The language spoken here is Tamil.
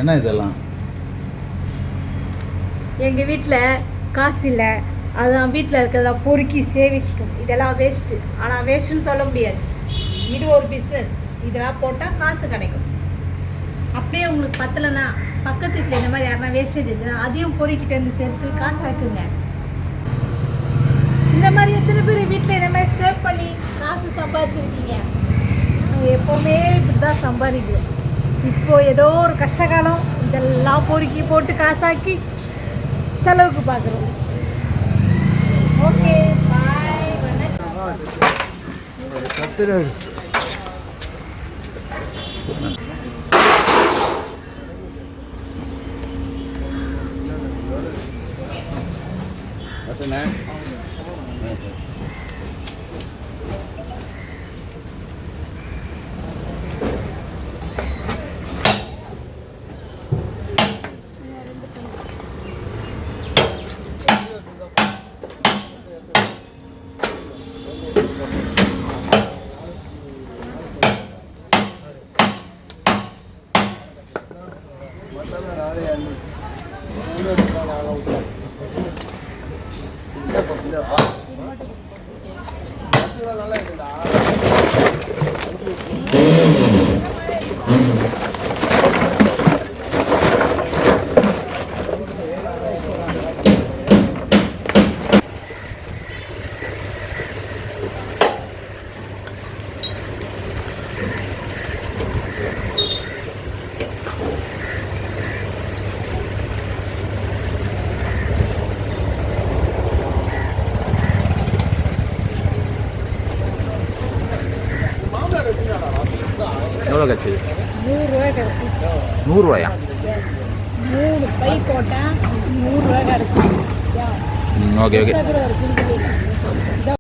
என்ன இதெல்லாம்? எங்கள் வீட்டில் காசு இல்லை, அதான் வீட்டில் இருக்கிறதெல்லாம் பொறுக்கி சேவிச்சிட்டோம். இதெல்லாம் வேஸ்ட்டு. ஆனால் வேஸ்ட்டுன்னு சொல்ல முடியாது, இது ஒரு பிஸ்னஸ். இதெல்லாம் போட்டால் காசு கிடைக்கும். அப்படியே உங்களுக்கு பத்தலைன்னா பக்கத்து வீட்டில் இந்த மாதிரி யாருன்னா வேஸ்டேஜ் வச்சுன்னா அதையும் பொறுக்கிட்டு வந்து சேர்த்து காசு ஆக்குங்க. இந்த மாதிரி எத்தனை பேர் வீட்டில் இந்த மாதிரி சேவ் பண்ணி காசு சம்பாதிச்சிருக்கீங்க? நாங்கள் எப்போவுமே இப்படி தான் சம்பாதிக்கிறோம். இப்போது ஏதோ ஒரு கஷ்டகாலம், இதெல்லாம் பொறுக்கி போட்டு காசாக்கி செலவுக்கு பார்க்குறோம். ஓகே, பாய், வணக்கம். எவ்வளோ கிடச்சிது? 100 ரூபாய் கிடச்சி. 100 ரூபாயா? 3 பை போட்டேன், 100 ரூபாய் கிடச்சி. Okay okay.